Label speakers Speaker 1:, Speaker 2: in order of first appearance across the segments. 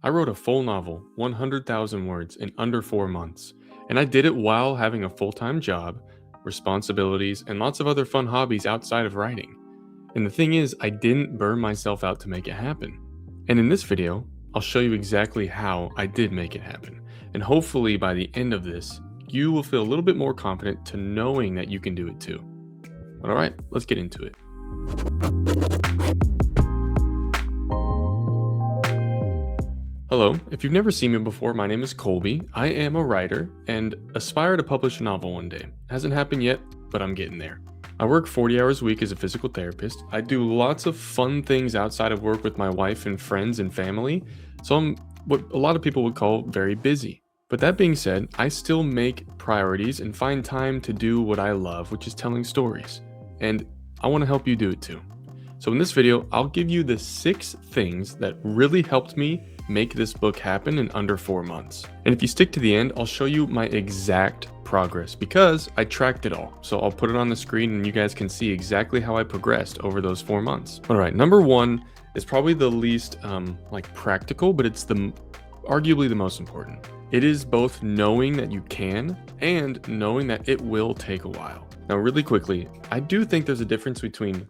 Speaker 1: I wrote a full novel, 100,000 words, in under 4 months. And I did it while having a full-time job, responsibilities, and lots of other fun hobbies outside of writing. And the thing is, I didn't burn myself out to make it happen. And in this video, I'll show you exactly how I did make it happen. And hopefully by the end of this, you will feel a little bit more confident to knowing that you can do it too. But all right, let's get into it. Hello, if you've never seen me before, my name is Colby. I am a writer and aspire to publish a novel one day. Hasn't happened yet, but I'm getting there. I work 40 hours a week as a physical therapist. I do lots of fun things outside of work with my wife and friends and family, so I'm what a lot of people would call very busy. But that being said, I still make priorities and find time to do what I love, which is telling stories. And I want to help you do it too. So in this video, I'll give you the 6 things that really helped me make this book happen in under 4 months. And if you stick to the end, I'll show you my exact progress because I tracked it all. So I'll put it on the screen and you guys can see exactly how I progressed over those 4 months. All right, number 1 is probably the least practical, but it's arguably the most important. It is both knowing that you can and knowing that it will take a while. Now, really quickly, I do think there's a difference between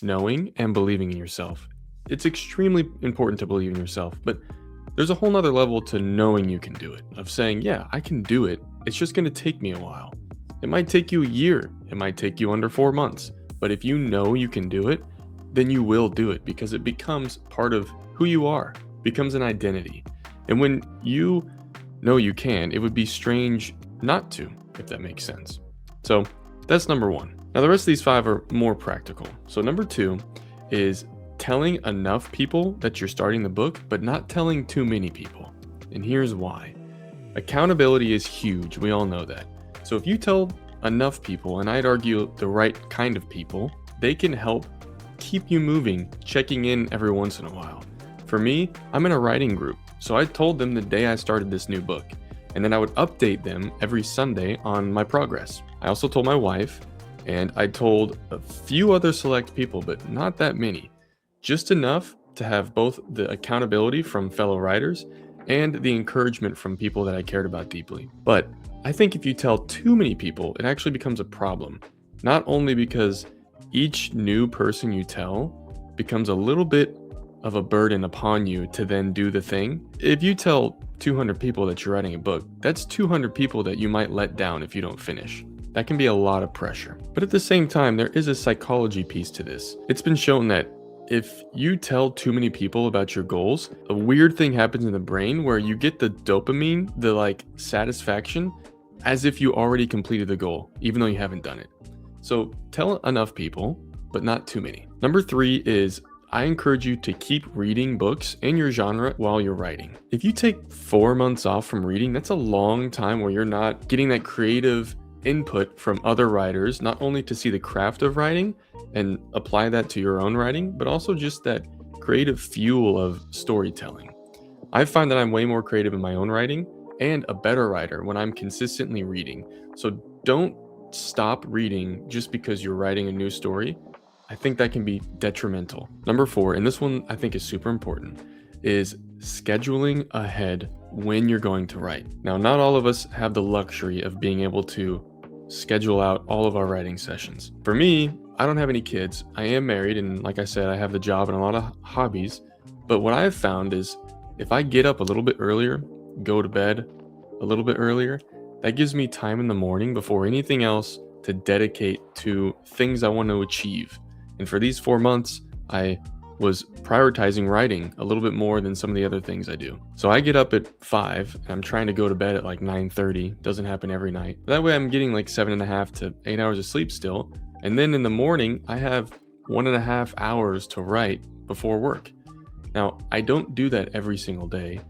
Speaker 1: knowing and believing in yourself. It's extremely important to believe in yourself, but there's a whole nother level to knowing you can do it, of saying, yeah, I can do it. It's just going to take me a while. It might take you a year. It might take you under 4 months. But if you know you can do it, then you will do it because it becomes part of who you are, becomes an identity. And when you know you can, it would be strange not to, if that makes sense. So that's number 1. Now the rest of these 5 are more practical. So number 2 is telling enough people that you're starting the book, but not telling too many people. And here's why. Accountability is huge. We all know that. So if you tell enough people, and I'd argue the right kind of people, they can help keep you moving, checking in every once in a while. For me, I'm in a writing group. So I told them the day I started this new book, and then I would update them every Sunday on my progress. I also told my wife, and I told a few other select people, but not that many. Just enough to have both the accountability from fellow writers and the encouragement from people that I cared about deeply. But I think if you tell too many people, it actually becomes a problem. Not only because each new person you tell becomes a little bit of a burden upon you to then do the thing. If you tell 200 people that you're writing a book, that's 200 people that you might let down if you don't finish. That can be a lot of pressure. But at the same time, there is a psychology piece to this. It's been shown that if you tell too many people about your goals, a weird thing happens in the brain where you get the dopamine, the satisfaction, as if you already completed the goal, even though you haven't done it. So tell enough people, but not too many. Number 3 is I encourage you to keep reading books in your genre while you're writing. If you take 4 months off from reading, that's a long time where you're not getting that creative input from other writers, not only to see the craft of writing and apply that to your own writing, but also just that creative fuel of storytelling. I find that I'm way more creative in my own writing and a better writer when I'm consistently reading. So don't stop reading just because you're writing a new story. I think that can be detrimental. Number 4, and this one I think is super important, is scheduling ahead when you're going to write. Now, not all of us have the luxury of being able to schedule out all of our writing sessions. For me, I don't have any kids. I am married, and like I said, I have the job and a lot of hobbies. But what I have found is if I get up a little bit earlier, go to bed a little bit earlier, that gives me time in the morning before anything else to dedicate to things I want to achieve. And for these 4 months, I was prioritizing writing a little bit more than some of the other things I do. So I get up at 5 and I'm trying to go to bed at 9:30. Doesn't happen every night. That way I'm getting 7.5 to 8 hours of sleep still. And then in the morning, I have 1.5 hours to write before work. Now, I don't do that every single day.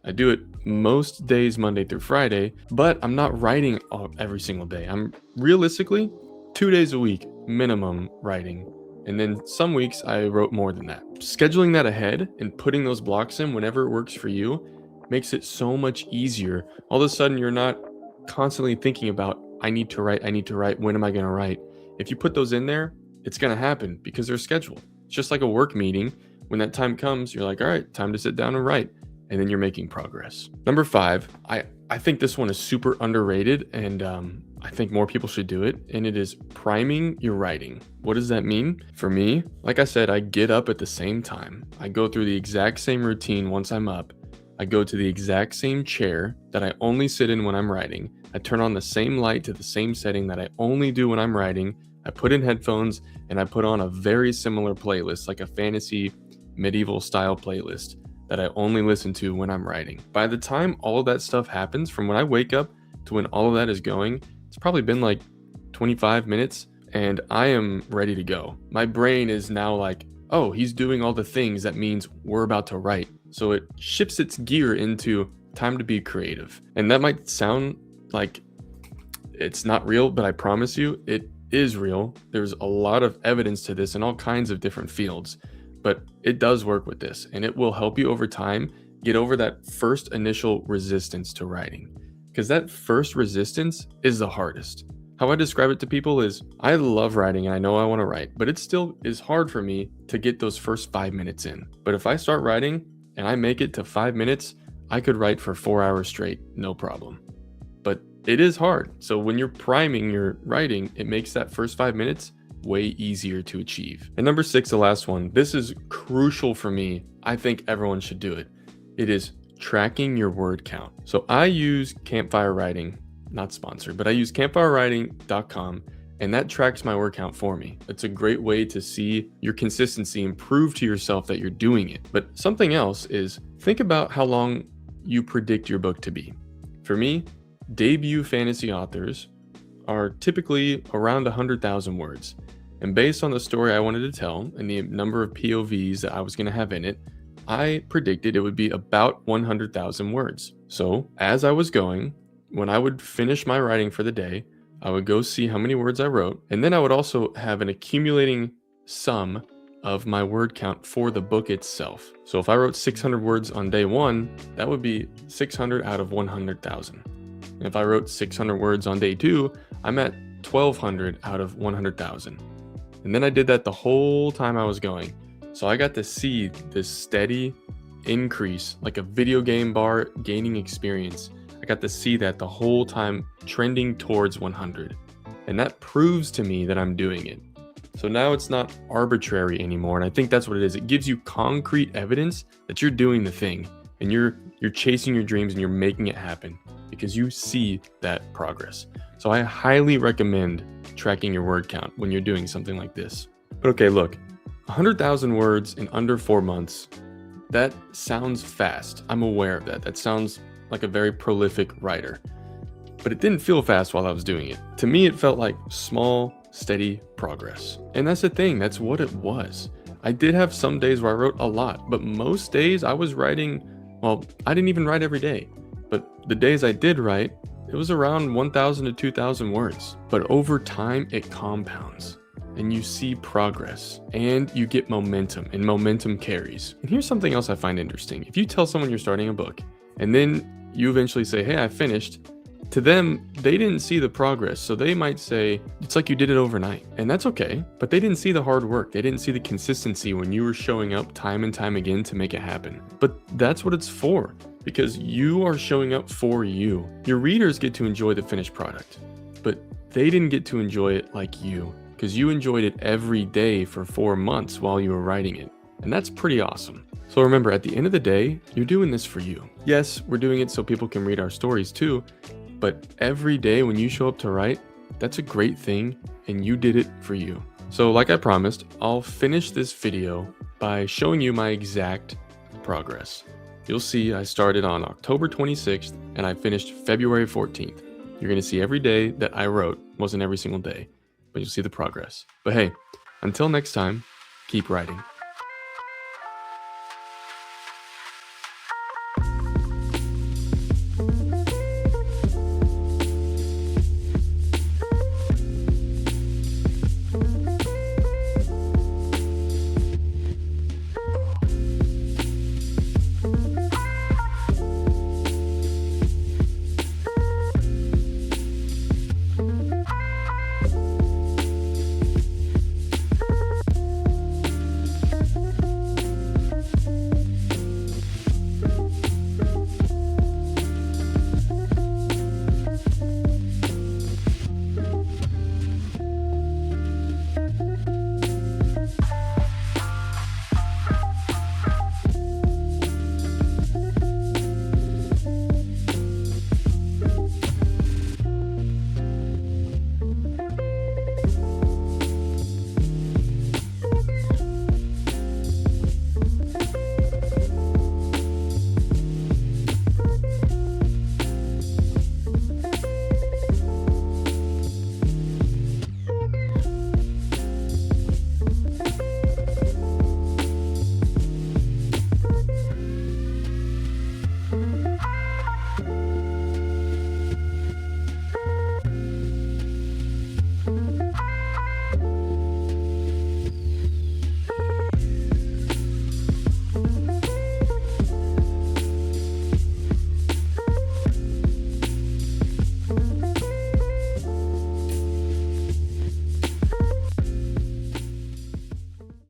Speaker 1: I do it most days, Monday through Friday, but I'm not writing every single day. I'm realistically 2 days a week minimum writing. And then some weeks I wrote more than that. Scheduling that ahead and putting those blocks in whenever it works for you makes it so much easier. All of a sudden, you're not constantly thinking about, I need to write, when am I going to write? If you put those in there, it's going to happen because they're scheduled. It's just like a work meeting. When that time comes, you're like, all right, time to sit down and write. and then you're making progress. Number 5, I think this one is super underrated, and I think more people should do it, and it is priming your writing. What does that mean? For me, like I said, I get up at the same time. I go through the exact same routine once I'm up. I go to the exact same chair that I only sit in when I'm writing. I turn on the same light to the same setting that I only do when I'm writing. I put in headphones and I put on a very similar playlist, like a fantasy medieval style playlist that I only listen to when I'm writing. By the time all of that stuff happens, from when I wake up to when all of that is going, it's probably been like 25 minutes and I am ready to go. My brain is now like, oh, he's doing all the things. That means we're about to write. So it shifts its gear into time to be creative. And that might sound like it's not real, but I promise you it is real. There's a lot of evidence to this in all kinds of different fields, but it does work with this, and it will help you over time get over that first initial resistance to writing, because that first resistance is the hardest. How I describe it to people is I love writing and I know I want to write, but it still is hard for me to get those first 5 minutes in. But if I start writing and I make it to 5 minutes, I could write for 4 hours straight, no problem. But it is hard. So when you're priming your writing, it makes that first 5 minutes way easier to achieve. And number 6, the last one, this is crucial for me. I think everyone should do it. It is tracking your word count. So I use Campfire Writing, not sponsored, but I use campfirewriting.com, and that tracks my word count for me. It's a great way to see your consistency and prove to yourself that you're doing it. But something else is think about how long you predict your book to be. For me, debut fantasy authors are typically around 100,000 words. And based on the story I wanted to tell and the number of POVs that I was going to have in it, I predicted it would be about 100,000 words. So as I was going, when I would finish my writing for the day, I would go see how many words I wrote, and then I would also have an accumulating sum of my word count for the book itself. So if I wrote 600 words on day 1, that would be 600 out of 100,000. And if I wrote 600 words on day 2, I'm at 1,200 out of 100,000. And then I did that the whole time I was going. So I got to see this steady increase, like a video game bar gaining experience. I got to see that the whole time trending towards 100. And that proves to me that I'm doing it. So now it's not arbitrary anymore. And I think that's what it is. It gives you concrete evidence that you're doing the thing and you're chasing your dreams and you're making it happen because you see that progress. So I highly recommend tracking your word count when you're doing something like this. But okay, look, 100,000 words in under 4 months, that sounds fast. I'm aware of that. That sounds like a very prolific writer. But it didn't feel fast while I was doing it. To me, it felt like small, steady progress. And that's the thing, that's what it was. I did have some days where I wrote a lot, but most days I was writing, well, I didn't even write every day. But the days I did write, it was around 1,000 to 2,000 words. But over time, it compounds. And you see progress and you get momentum, and momentum carries. And here's something else I find interesting. If you tell someone you're starting a book and then you eventually say, hey, I finished, to them, they didn't see the progress. So they might say, it's like you did it overnight. And that's okay. But they didn't see the hard work. They didn't see the consistency when you were showing up time and time again to make it happen. But that's what it's for, because you are showing up for you. Your readers get to enjoy the finished product, but they didn't get to enjoy it like you, because you enjoyed it every day for 4 months while you were writing it. And that's pretty awesome. So remember, at the end of the day, you're doing this for you. Yes, we're doing it so people can read our stories too, but every day when you show up to write, that's a great thing, and you did it for you. So like I promised, I'll finish this video by showing you my exact progress. You'll see I started on October 26th and I finished February 14th. You're gonna see every day that I wrote, wasn't every single day, but you'll see the progress. But hey, until next time, keep writing.